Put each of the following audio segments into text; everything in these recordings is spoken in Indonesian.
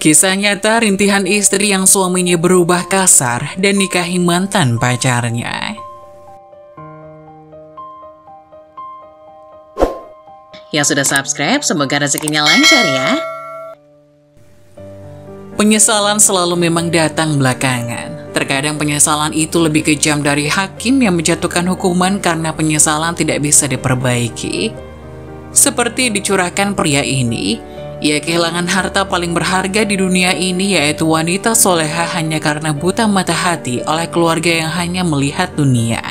Kisah nyata rintihan istri yang suaminya berubah kasar dan nikahi mantan pacarnya. Yang sudah subscribe, semoga rezekinya lancar ya. Penyesalan selalu memang datang belakangan. Terkadang penyesalan itu lebih kejam dari hakim yang menjatuhkan hukuman karena penyesalan tidak bisa diperbaiki. Seperti dicurahkan pria ini, ia kehilangan harta paling berharga di dunia ini, yaitu wanita soleha hanya karena buta mata hati oleh keluarga yang hanya melihat dunia.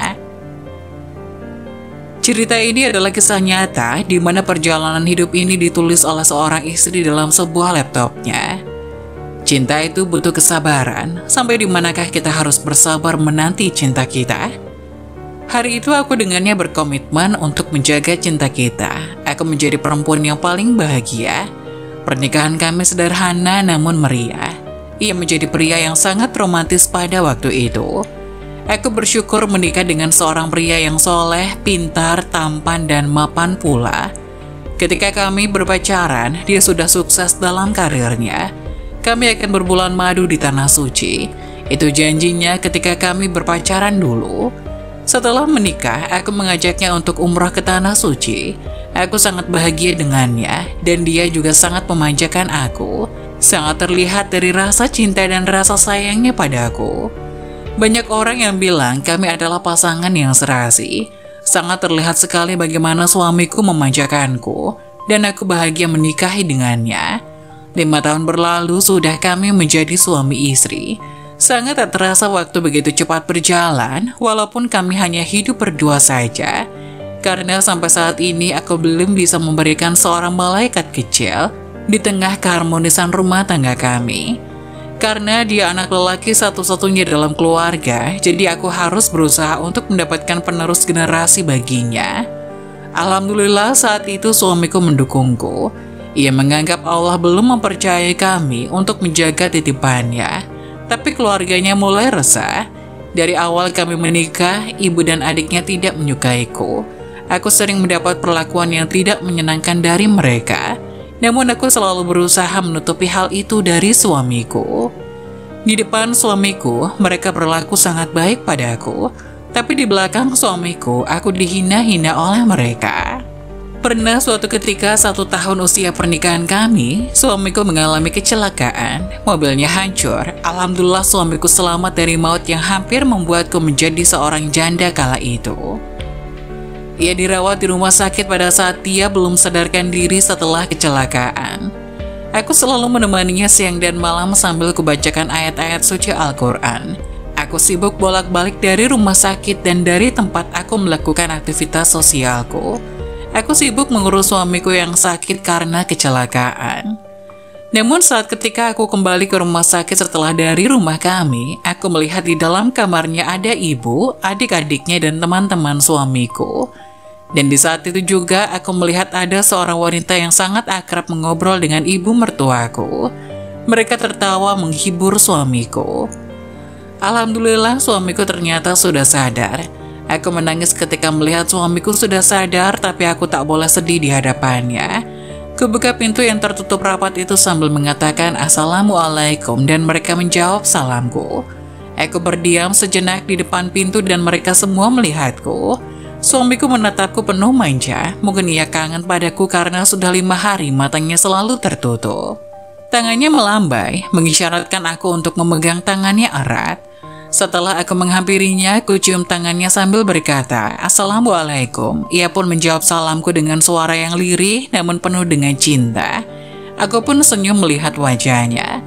Cerita ini adalah kisah nyata di mana perjalanan hidup ini ditulis oleh seorang istri dalam sebuah laptopnya. Cinta itu butuh kesabaran, sampai di manakah kita harus bersabar menanti cinta kita? Hari itu aku dengannya berkomitmen untuk menjaga cinta kita. Aku menjadi perempuan yang paling bahagia. Pernikahan kami sederhana namun meriah. Ia menjadi pria yang sangat romantis pada waktu itu. Aku bersyukur menikah dengan seorang pria yang soleh, pintar, tampan, dan mapan pula. Ketika kami berpacaran, dia sudah sukses dalam karirnya. Kami akan berbulan madu di Tanah Suci. Itu janjinya ketika kami berpacaran dulu. Setelah menikah, aku mengajaknya untuk umrah ke Tanah Suci. Aku sangat bahagia dengannya, dan dia juga sangat memanjakan aku. Sangat terlihat dari rasa cinta dan rasa sayangnya padaku. Banyak orang yang bilang kami adalah pasangan yang serasi. Sangat terlihat sekali bagaimana suamiku memanjakanku, dan aku bahagia menikahi dengannya. 5 tahun berlalu sudah kami menjadi suami istri. Sangat tak terasa waktu begitu cepat berjalan, walaupun kami hanya hidup berdua saja. Karena sampai saat ini aku belum bisa memberikan seorang malaikat kecil di tengah keharmonisan rumah tangga kami. Karena dia anak lelaki satu-satunya dalam keluarga, jadi aku harus berusaha untuk mendapatkan penerus generasi baginya. Alhamdulillah saat itu suamiku mendukungku. Ia menganggap Allah belum mempercayai kami untuk menjaga titipannya. Tapi keluarganya mulai resah. Dari awal kami menikah, ibu dan adiknya tidak menyukaiku. Aku sering mendapat perlakuan yang tidak menyenangkan dari mereka. Namun aku selalu berusaha menutupi hal itu dari suamiku. Di depan suamiku, mereka berlaku sangat baik padaku. Tapi di belakang suamiku, aku dihina-hina oleh mereka. Pernah suatu ketika 1 tahun usia pernikahan kami, suamiku mengalami kecelakaan. Mobilnya hancur. Alhamdulillah suamiku selamat dari maut yang hampir membuatku menjadi seorang janda kala itu. Ia dirawat di rumah sakit pada saat dia belum sadarkan diri setelah kecelakaan. Aku selalu menemaninya siang dan malam sambil kubacakan ayat-ayat suci Al-Quran. Aku sibuk bolak-balik dari rumah sakit dan dari tempat aku melakukan aktivitas sosialku. Aku sibuk mengurus suamiku yang sakit karena kecelakaan. Namun saat ketika aku kembali ke rumah sakit setelah dari rumah kami, aku melihat di dalam kamarnya ada ibu, adik-adiknya, dan teman-teman suamiku. Dan di saat itu juga aku melihat ada seorang wanita yang sangat akrab mengobrol dengan ibu mertuaku. Mereka tertawa menghibur suamiku. Alhamdulillah suamiku ternyata sudah sadar. Aku menangis ketika melihat suamiku sudah sadar, tapi aku tak boleh sedih di hadapannya. Kubuka pintu yang tertutup rapat itu sambil mengatakan Assalamualaikum, dan mereka menjawab salamku. Aku berdiam sejenak di depan pintu dan mereka semua melihatku. Suamiku menatapku penuh manja. Mungkin ia kangen padaku karena sudah 5 hari matanya selalu tertutup. Tangannya melambai, mengisyaratkan aku untuk memegang tangannya erat. Setelah aku menghampirinya, aku cium tangannya sambil berkata, Assalamualaikum. Ia pun menjawab salamku dengan suara yang lirih namun penuh dengan cinta. Aku pun senyum melihat wajahnya.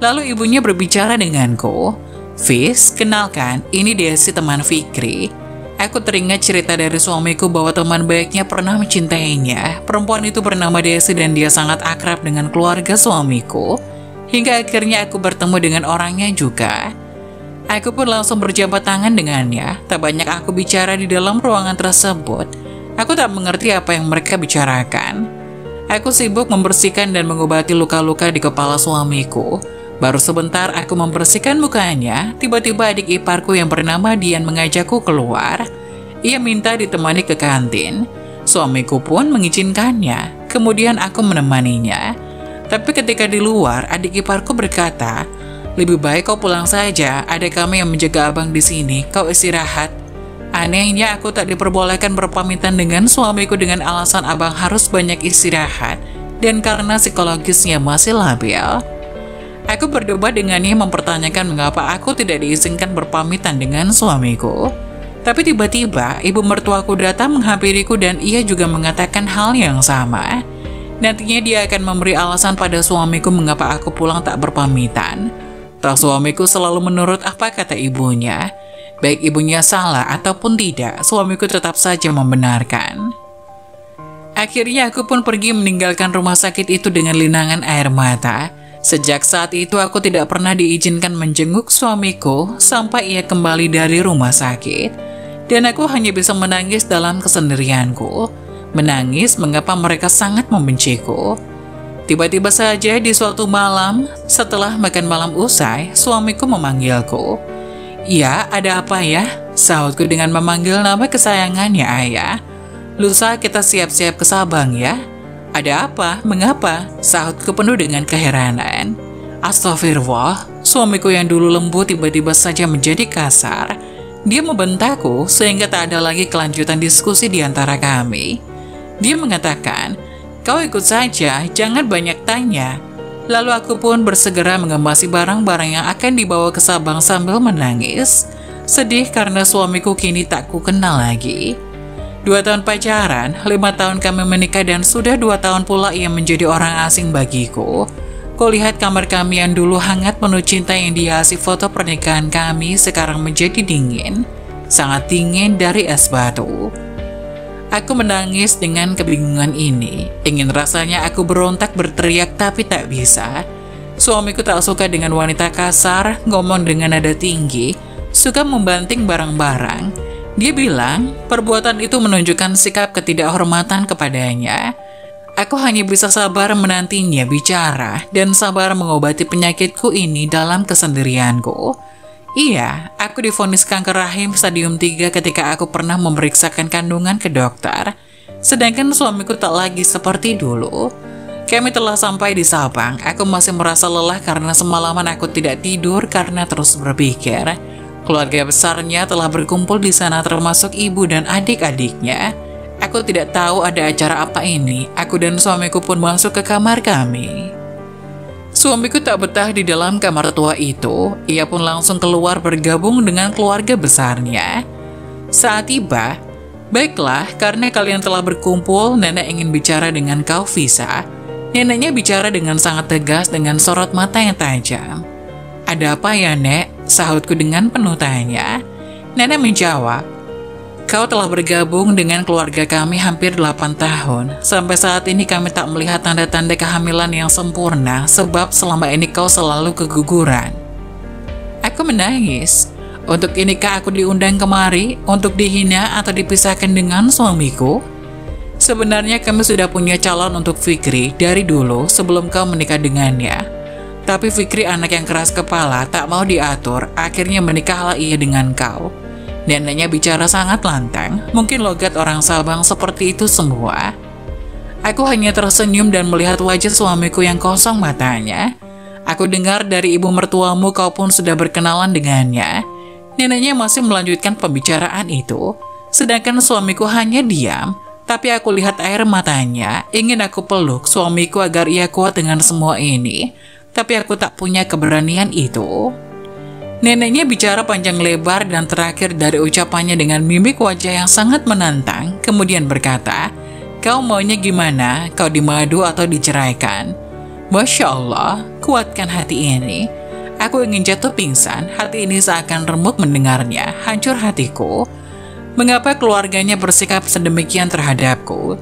Lalu ibunya berbicara denganku. Fis, kenalkan, ini Desi teman Fikri. Aku teringat cerita dari suamiku bahwa teman baiknya pernah mencintainya. Perempuan itu bernama Desi dan dia sangat akrab dengan keluarga suamiku. Hingga akhirnya aku bertemu dengan orangnya juga. Aku pun langsung berjabat tangan dengannya. Tak banyak aku bicara di dalam ruangan tersebut. Aku tak mengerti apa yang mereka bicarakan. Aku sibuk membersihkan dan mengobati luka-luka di kepala suamiku. Baru sebentar aku membersihkan mukanya, tiba-tiba adik iparku yang bernama Dian mengajakku keluar. Ia minta ditemani ke kantin. Suamiku pun mengizinkannya. Kemudian aku menemaninya. Tapi ketika di luar, adik iparku berkata, "Lebih baik kau pulang saja, ada kami yang menjaga abang di sini, kau istirahat." Anehnya aku tak diperbolehkan berpamitan dengan suamiku dengan alasan abang harus banyak istirahat dan karena psikologisnya masih labil. Aku berdebat dengannya mempertanyakan mengapa aku tidak diizinkan berpamitan dengan suamiku. Tapi tiba-tiba ibu mertuaku datang menghampiriku dan ia juga mengatakan hal yang sama. Nantinya dia akan memberi alasan pada suamiku mengapa aku pulang tak berpamitan. Toh suamiku selalu menurut apa kata ibunya. Baik ibunya salah ataupun tidak, suamiku tetap saja membenarkan. Akhirnya aku pun pergi meninggalkan rumah sakit itu dengan linangan air mata. Sejak saat itu aku tidak pernah diizinkan menjenguk suamiku sampai ia kembali dari rumah sakit. Dan aku hanya bisa menangis dalam kesendirianku. Menangis mengapa mereka sangat membenciku. Tiba-tiba saja di suatu malam, setelah makan malam usai, suamiku memanggilku. "Iya, ada apa ya?" sahutku dengan memanggil nama kesayangannya ayah. "Lusa kita siap-siap ke Sabang ya." "Ada apa? Mengapa?" sahutku penuh dengan keheranan. Astagfirullah, suamiku yang dulu lembut tiba-tiba saja menjadi kasar. Dia membentakku sehingga tak ada lagi kelanjutan diskusi di antara kami. Dia mengatakan, "Kau ikut saja, jangan banyak tanya." Lalu aku pun bersegera mengemasi barang-barang yang akan dibawa ke Sabang sambil menangis. Sedih karena suamiku kini tak ku kenal lagi. 2 tahun pacaran, 5 tahun kami menikah dan sudah 2 tahun pula ia menjadi orang asing bagiku. Kulihat kamar kami yang dulu hangat penuh cinta yang dihiasi foto pernikahan kami sekarang menjadi dingin. Sangat dingin dari es batu. Aku menangis dengan kebingungan ini. Ingin rasanya aku berontak berteriak tapi tak bisa. Suamiku tak suka dengan wanita kasar, ngomong dengan nada tinggi, suka membanting barang-barang. Dia bilang, perbuatan itu menunjukkan sikap ketidakhormatan kepadanya. Aku hanya bisa sabar menantinya bicara dan sabar mengobati penyakitku ini dalam kesendirianku. Iya, aku divonis kanker rahim stadium 3 ketika aku pernah memeriksakan kandungan ke dokter. Sedangkan suamiku tak lagi seperti dulu. Kami telah sampai di Sabang. Aku masih merasa lelah karena semalaman aku tidak tidur karena terus berpikir. Keluarga besarnya telah berkumpul di sana termasuk ibu dan adik-adiknya. Aku tidak tahu ada acara apa ini. Aku dan suamiku pun masuk ke kamar kami. Suamiku tak betah di dalam kamar tua itu. Ia pun langsung keluar bergabung dengan keluarga besarnya. Saat tiba, "Baiklah, karena kalian telah berkumpul, nenek ingin bicara dengan kau, Visa." Neneknya bicara dengan sangat tegas dengan sorot mata yang tajam. "Ada apa ya, Nek?" sahutku dengan penuh tanya. Nenek menjawab, "Kau telah bergabung dengan keluarga kami hampir 8 tahun. Sampai saat ini kami tak melihat tanda-tanda kehamilan yang sempurna sebab selama ini kau selalu keguguran." Aku menangis. Untuk inikah aku diundang kemari? Untuk dihina atau dipisahkan dengan suamiku? Sebenarnya kami sudah punya calon untuk Fikri dari dulu sebelum kau menikah dengannya. Tapi Fikri anak yang keras kepala, tak mau diatur, akhirnya menikahlah ia dengan kau. Neneknya bicara sangat lantang, mungkin logat orang Sabang seperti itu semua. Aku hanya tersenyum dan melihat wajah suamiku yang kosong matanya. Aku dengar dari ibu mertuamu kau pun sudah berkenalan dengannya. Neneknya masih melanjutkan pembicaraan itu, sedangkan suamiku hanya diam. Tapi aku lihat air matanya, ingin aku peluk suamiku agar ia kuat dengan semua ini. Tapi aku tak punya keberanian itu. Neneknya bicara panjang lebar dan terakhir dari ucapannya dengan mimik wajah yang sangat menantang, kemudian berkata, "Kau maunya gimana? Kau dimadu atau diceraikan?" Masya Allah, kuatkan hati ini. Aku ingin jatuh pingsan, hati ini seakan remuk mendengarnya, hancur hatiku. Mengapa keluarganya bersikap sedemikian terhadapku?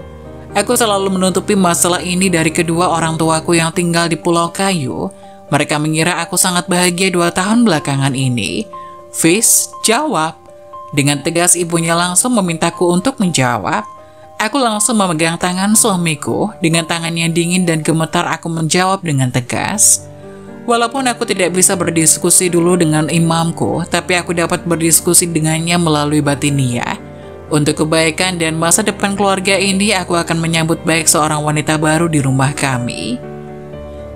Aku selalu menutupi masalah ini dari kedua orang tuaku yang tinggal di Pulau Kayu. Mereka mengira aku sangat bahagia 2 tahun belakangan ini. "Fis, jawab." Dengan tegas ibunya langsung memintaku untuk menjawab. Aku langsung memegang tangan suamiku. Dengan tangan yang dingin dan gemetar aku menjawab dengan tegas. Walaupun aku tidak bisa berdiskusi dulu dengan imamku, tapi aku dapat berdiskusi dengannya melalui batiniah. Untuk kebaikan dan masa depan keluarga ini, aku akan menyambut baik seorang wanita baru di rumah kami.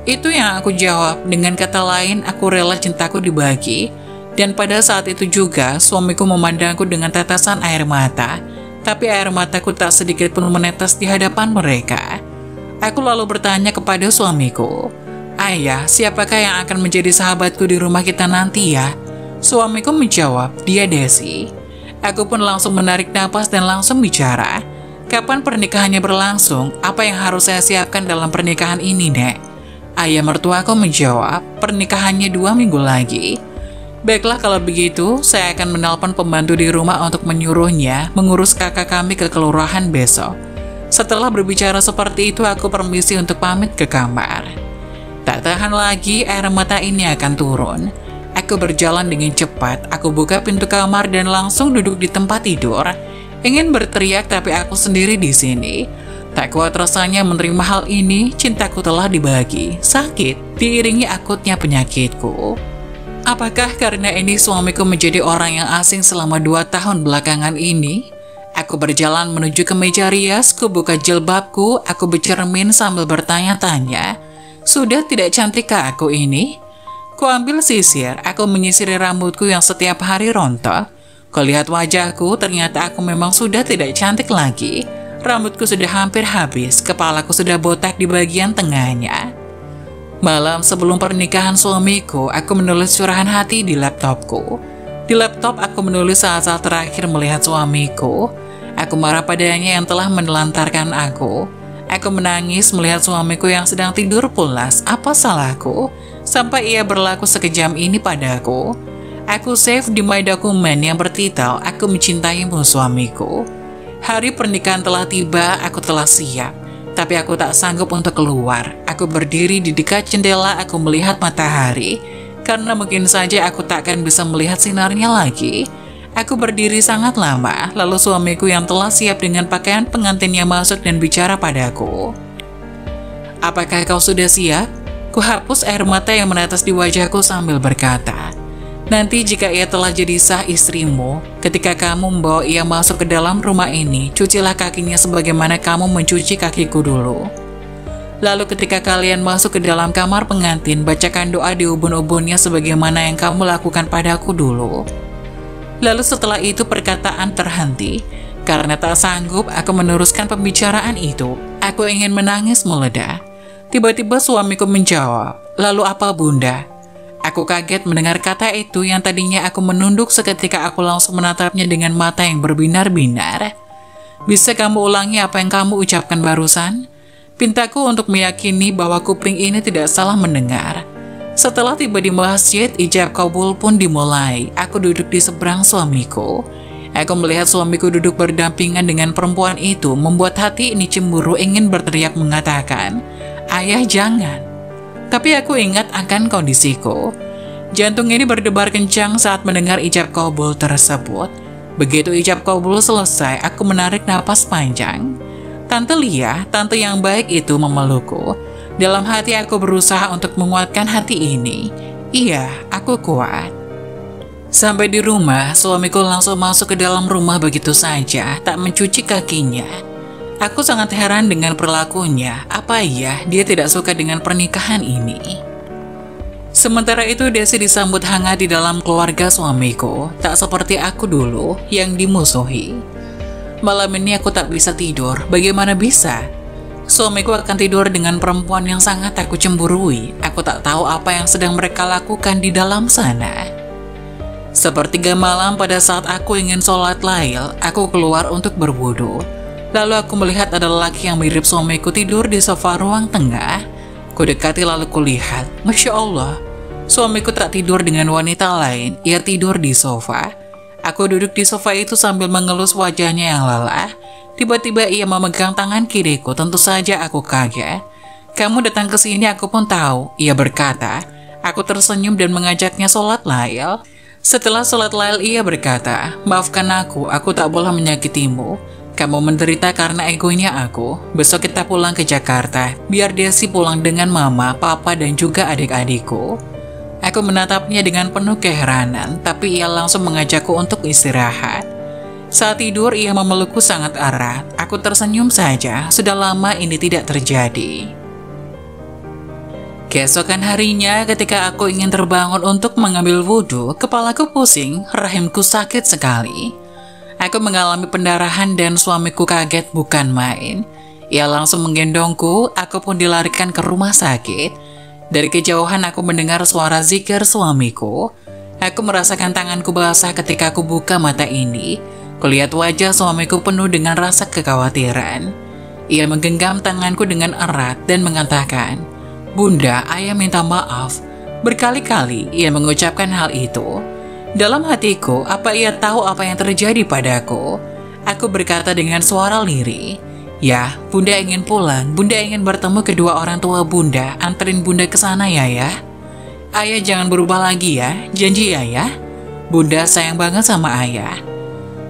Itu yang aku jawab, dengan kata lain aku rela cintaku dibagi. Dan pada saat itu juga suamiku memandangku dengan tetesan air mata, tapi air mataku tak sedikit pun menetes di hadapan mereka. Aku lalu bertanya kepada suamiku, "Ayah, siapakah yang akan menjadi sahabatku di rumah kita nanti ya?" Suamiku menjawab, "Dia Desi." Aku pun langsung menarik napas dan langsung bicara, "Kapan pernikahannya berlangsung? Apa yang harus saya siapkan dalam pernikahan ini, Dek?" Ayah mertuaku menjawab, "Pernikahannya 2 minggu lagi." Baiklah kalau begitu, saya akan menelpon pembantu di rumah untuk menyuruhnya mengurus kakak kami ke kelurahan besok. Setelah berbicara seperti itu, aku permisi untuk pamit ke kamar. Tak tahan lagi, air mata ini akan turun. Aku berjalan dengan cepat, aku buka pintu kamar dan langsung duduk di tempat tidur. Ingin berteriak tapi aku sendiri di sini. Tak kuat rasanya menerima hal ini, cintaku telah dibagi. Sakit, diiringi akutnya penyakitku. Apakah karena ini suamiku menjadi orang yang asing selama 2 tahun belakangan ini? Aku berjalan menuju ke meja rias, ku buka jilbabku, aku bercermin sambil bertanya-tanya, "Sudah tidak cantikkah aku ini?" Ku ambil sisir, aku menyisiri rambutku yang setiap hari rontok. Ku lihat wajahku, ternyata aku memang sudah tidak cantik lagi. Rambutku sudah hampir habis, kepalaku sudah botak di bagian tengahnya. Malam sebelum pernikahan suamiku, aku menulis curahan hati di laptopku. Di laptop aku menulis saat-saat terakhir melihat suamiku. Aku marah padanya yang telah menelantarkan aku. Aku menangis melihat suamiku yang sedang tidur pulas. Apa salahku? Sampai ia berlaku sekejam ini padaku. Aku save di my dokumen yang bertitel, "Aku mencintaimu suamiku." Hari pernikahan telah tiba, aku telah siap. Tapi aku tak sanggup untuk keluar. Aku berdiri di dekat jendela, aku melihat matahari. Karena mungkin saja aku tak akan bisa melihat sinarnya lagi. Aku berdiri sangat lama, lalu suamiku yang telah siap dengan pakaian pengantinnya masuk dan bicara padaku. "Apakah kau sudah siap?" Ku hapus air mata yang menetes di wajahku sambil berkata, "Nanti jika ia telah jadi sah istrimu, ketika kamu membawa ia masuk ke dalam rumah ini, cucilah kakinya sebagaimana kamu mencuci kakiku dulu. Lalu ketika kalian masuk ke dalam kamar pengantin, bacakan doa di ubun-ubunnya sebagaimana yang kamu lakukan padaku dulu." Lalu setelah itu perkataan terhenti. Karena tak sanggup, aku meneruskan pembicaraan itu. Aku ingin menangis meledak. Tiba-tiba suamiku menjawab, "Lalu apa Bunda?" Aku kaget mendengar kata itu yang tadinya aku menunduk seketika aku langsung menatapnya dengan mata yang berbinar-binar. "Bisa kamu ulangi apa yang kamu ucapkan barusan?" Pintaku untuk meyakini bahwa kuping ini tidak salah mendengar. Setelah tiba di masjid, ijab kabul pun dimulai. Aku duduk di seberang suamiku. Aku melihat suamiku duduk berdampingan dengan perempuan itu, membuat hati ini cemburu ingin berteriak mengatakan, "Ayah jangan." Tapi aku ingat akan kondisiku. Jantung ini berdebar kencang saat mendengar ijab kabul tersebut. Begitu ijab kabul selesai, aku menarik napas panjang. Tante Lia, tante yang baik itu memelukku. Dalam hati aku berusaha untuk menguatkan hati ini. Iya, aku kuat. Sampai di rumah, suamiku langsung masuk ke dalam rumah begitu saja, tak mencuci kakinya. Aku sangat heran dengan perilakunya. Apa iya dia tidak suka dengan pernikahan ini? Sementara itu Desi disambut hangat di dalam keluarga suamiku. Tak seperti aku dulu yang dimusuhi. Malam ini aku tak bisa tidur. Bagaimana bisa? Suamiku akan tidur dengan perempuan yang sangat aku cemburui. Aku tak tahu apa yang sedang mereka lakukan di dalam sana. Sepertiga malam pada saat aku ingin sholat lail, aku keluar untuk berwudu. Lalu aku melihat ada lelaki yang mirip suamiku tidur di sofa ruang tengah. Ku dekati lalu kulihat, Masya Allah, suamiku tak tidur dengan wanita lain, ia tidur di sofa. Aku duduk di sofa itu sambil mengelus wajahnya yang lelah. Tiba-tiba ia memegang tangan kiriku, tentu saja aku kaget. "Kamu datang ke sini aku pun tahu," ia berkata. Aku tersenyum dan mengajaknya sholat lail. Setelah sholat lail ia berkata, "Maafkan aku tak boleh menyakitimu. Kamu menderita karena egonya aku. Besok kita pulang ke Jakarta, biar Desi pulang dengan mama, papa, dan juga adik-adikku." Aku menatapnya dengan penuh keheranan, tapi ia langsung mengajakku untuk istirahat. Saat tidur, ia memelukku sangat erat. Aku tersenyum saja, sudah lama ini tidak terjadi. Keesokan harinya ketika aku ingin terbangun untuk mengambil wudhu, kepalaku pusing, rahimku sakit sekali. Aku mengalami pendarahan dan suamiku kaget bukan main. Ia langsung menggendongku, aku pun dilarikan ke rumah sakit. Dari kejauhan aku mendengar suara zikir suamiku. Aku merasakan tanganku basah ketika aku buka mata ini. Kulihat wajah suamiku penuh dengan rasa kekhawatiran. Ia menggenggam tanganku dengan erat dan mengatakan, "Bunda, ayah minta maaf." Berkali-kali ia mengucapkan hal itu. Dalam hatiku, apa ia tahu apa yang terjadi padaku? Aku berkata dengan suara lirih, "Ya, Bunda ingin pulang. Bunda ingin bertemu kedua orang tua Bunda. Anterin Bunda ke sana ya. Ayah jangan berubah lagi ya. Janji ya. Bunda sayang banget sama ayah."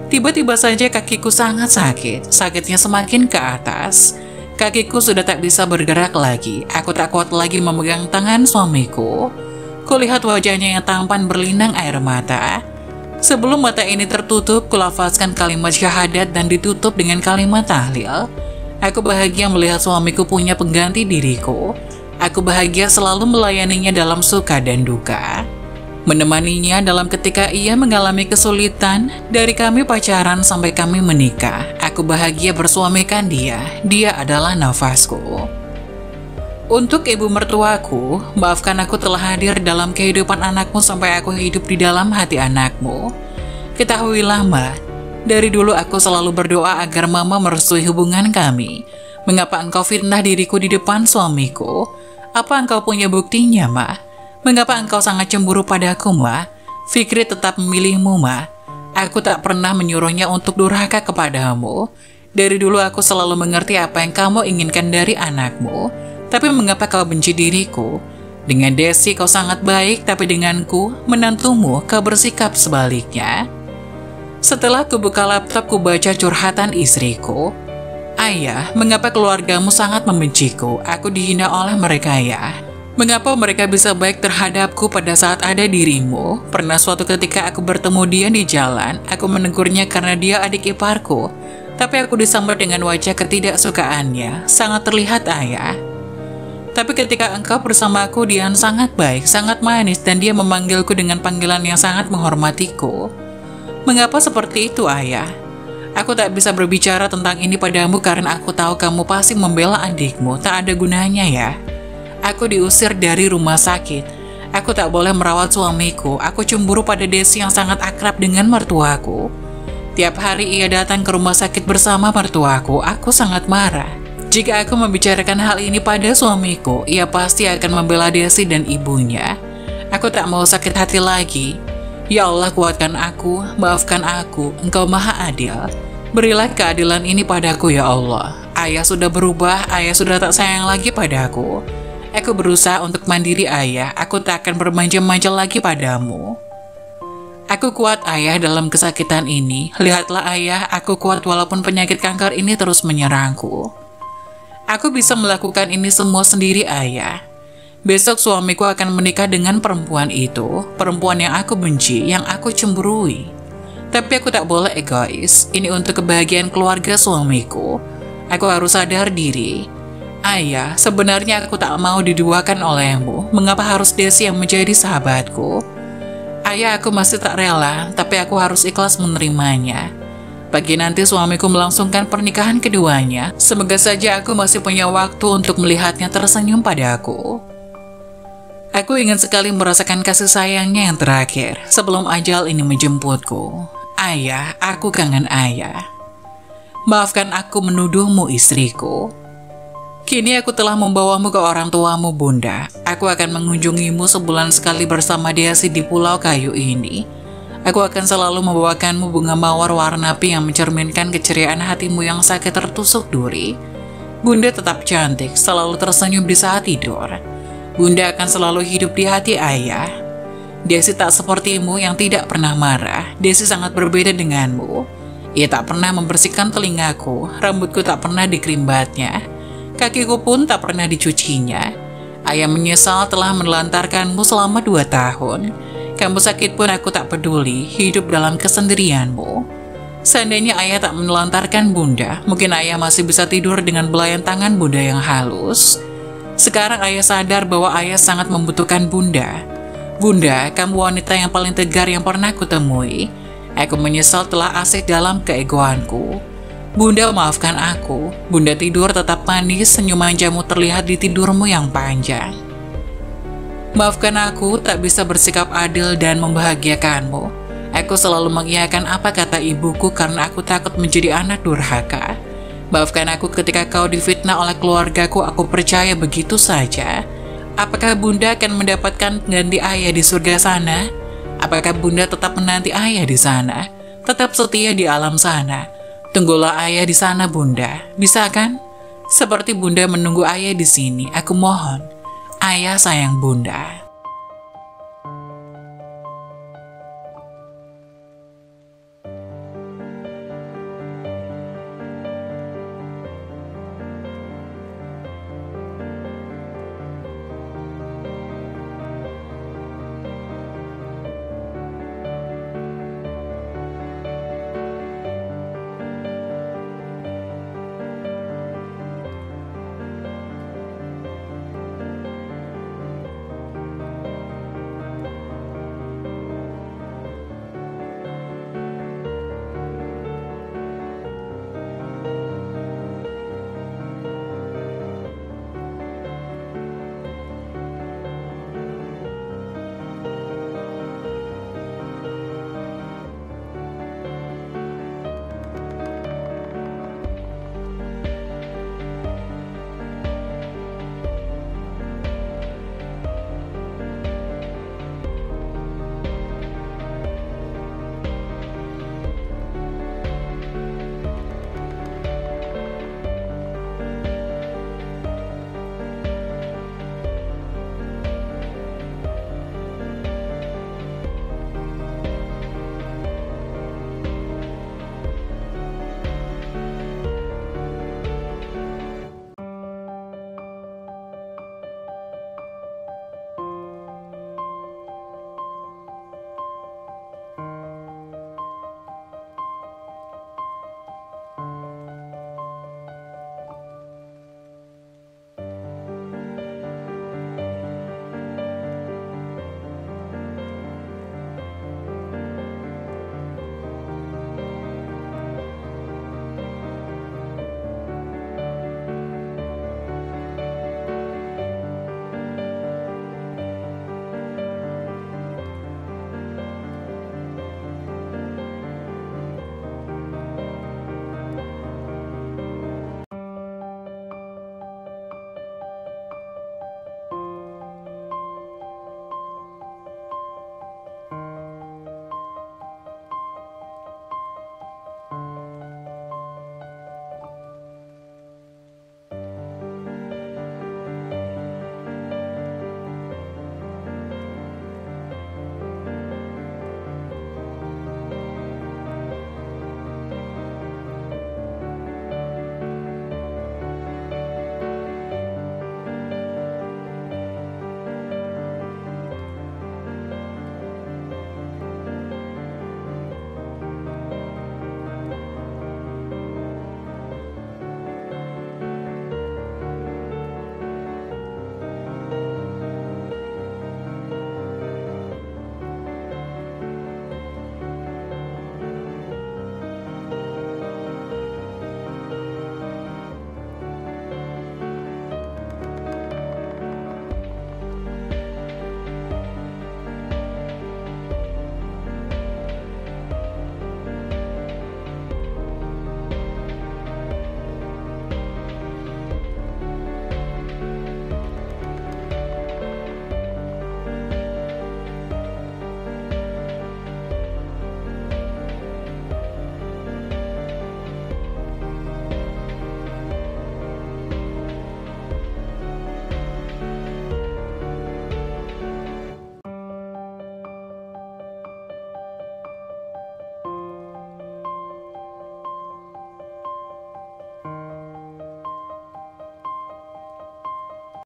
Tiba-tiba saja kakiku sangat sakit. Sakitnya semakin ke atas. Kakiku sudah tak bisa bergerak lagi. Aku tak kuat lagi memegang tangan suamiku. Kulihat wajahnya yang tampan berlinang air mata. Sebelum mata ini tertutup, kulafazkan kalimat syahadat dan ditutup dengan kalimat tahlil. Aku bahagia melihat suamiku punya pengganti diriku. Aku bahagia selalu melayaninya dalam suka dan duka. Menemaninya dalam ketika ia mengalami kesulitan, dari kami pacaran sampai kami menikah. Aku bahagia bersuamikan dia. Dia adalah nafasku. Untuk ibu mertuaku, maafkan aku telah hadir dalam kehidupan anakmu sampai aku hidup di dalam hati anakmu. Ketahuilah, Ma, dari dulu aku selalu berdoa agar Mama merestui hubungan kami. Mengapa engkau fitnah diriku di depan suamiku? Apa engkau punya buktinya, Ma? Mengapa engkau sangat cemburu padaku, Ma? Fikri tetap memilihmu, Ma. Aku tak pernah menyuruhnya untuk durhaka kepadamu. Dari dulu aku selalu mengerti apa yang kamu inginkan dari anakmu. Tapi mengapa kau benci diriku? Dengan Desi kau sangat baik, tapi denganku, menantumu, kau bersikap sebaliknya. Setelah kubuka laptop, kubaca curhatan istriku. "Ayah, mengapa keluargamu sangat membenciku? Aku dihina oleh mereka ya. Mengapa mereka bisa baik terhadapku pada saat ada dirimu? Pernah suatu ketika aku bertemu dia di jalan, aku menegurnya karena dia adik iparku. Tapi aku disambut dengan wajah ketidaksukaannya. Sangat terlihat, Ayah. Tapi ketika engkau bersamaku, dia sangat baik, sangat manis, dan dia memanggilku dengan panggilan yang sangat menghormatiku. Mengapa seperti itu, Ayah? Aku tak bisa berbicara tentang ini padamu karena aku tahu kamu pasti membela adikmu. Tak ada gunanya ya. Aku diusir dari rumah sakit. Aku tak boleh merawat suamiku. Aku cemburu pada Desi yang sangat akrab dengan mertuaku. Tiap hari ia datang ke rumah sakit bersama mertuaku. Aku sangat marah. Jika aku membicarakan hal ini pada suamiku, ia pasti akan membela Desi dan ibunya. Aku tak mau sakit hati lagi. Ya Allah, kuatkan aku, maafkan aku. Engkau maha adil. Berilah keadilan ini padaku ya Allah. Ayah sudah berubah, ayah sudah tak sayang lagi padaku. Aku berusaha untuk mandiri, Ayah. Aku tak akan bermanja-manja lagi padamu. Aku kuat, Ayah, dalam kesakitan ini. Lihatlah, Ayah, aku kuat walaupun penyakit kanker ini terus menyerangku. Aku bisa melakukan ini semua sendiri, Ayah. Besok suamiku akan menikah dengan perempuan itu, perempuan yang aku benci, yang aku cemburui. Tapi aku tak boleh egois. Ini untuk kebahagiaan keluarga suamiku. Aku harus sadar diri. Ayah, sebenarnya aku tak mau diduakan olehmu. Mengapa harus Desi yang menjadi sahabatku? Ayah, aku masih tak rela, tapi aku harus ikhlas menerimanya. Bagi nanti suamiku melangsungkan pernikahan keduanya, semoga saja aku masih punya waktu untuk melihatnya tersenyum padaku. Aku ingin sekali merasakan kasih sayangnya yang terakhir, sebelum ajal ini menjemputku. Ayah, aku kangen Ayah. Maafkan aku menuduhmu, istriku. Kini aku telah membawamu ke orang tuamu, Bunda. Aku akan mengunjungimu sebulan sekali bersama Desi di Pulau Kayu ini. Aku akan selalu membawakanmu bunga mawar warna pink yang mencerminkan keceriaan hatimu yang sakit tertusuk duri. Bunda tetap cantik, selalu tersenyum di saat tidur. Bunda akan selalu hidup di hati Ayah. Desi tak sepertimu yang tidak pernah marah. Desi sangat berbeda denganmu. Ia tak pernah membersihkan telingaku, rambutku tak pernah dikerimbatnya. Kakiku pun tak pernah dicucinya. Ayah menyesal telah menelantarkanmu selama 2 tahun. Kamu sakit pun aku tak peduli, hidup dalam kesendirianmu. Seandainya Ayah tak menelantarkan Bunda, mungkin Ayah masih bisa tidur dengan belayan tangan Bunda yang halus. Sekarang ayah sadar bahwa ayah sangat membutuhkan Bunda. Bunda, kamu wanita yang paling tegar yang pernah kutemui. Aku menyesal telah asik dalam keegoanku. Bunda, maafkan aku. Bunda tidur tetap manis, senyuman jamu terlihat di tidurmu yang panjang. Maafkan aku tak bisa bersikap adil dan membahagiakanmu. Aku selalu mengiyakan apa kata ibuku karena aku takut menjadi anak durhaka. Maafkan aku ketika kau difitnah oleh keluargaku, aku percaya begitu saja. Apakah Bunda akan mendapatkan pengganti ayah di surga sana? Apakah Bunda tetap menanti ayah di sana? Tetap setia di alam sana? Tunggulah ayah di sana, Bunda. Bisa kan? Seperti Bunda menunggu ayah di sini, aku mohon. Ayah sayang Bunda.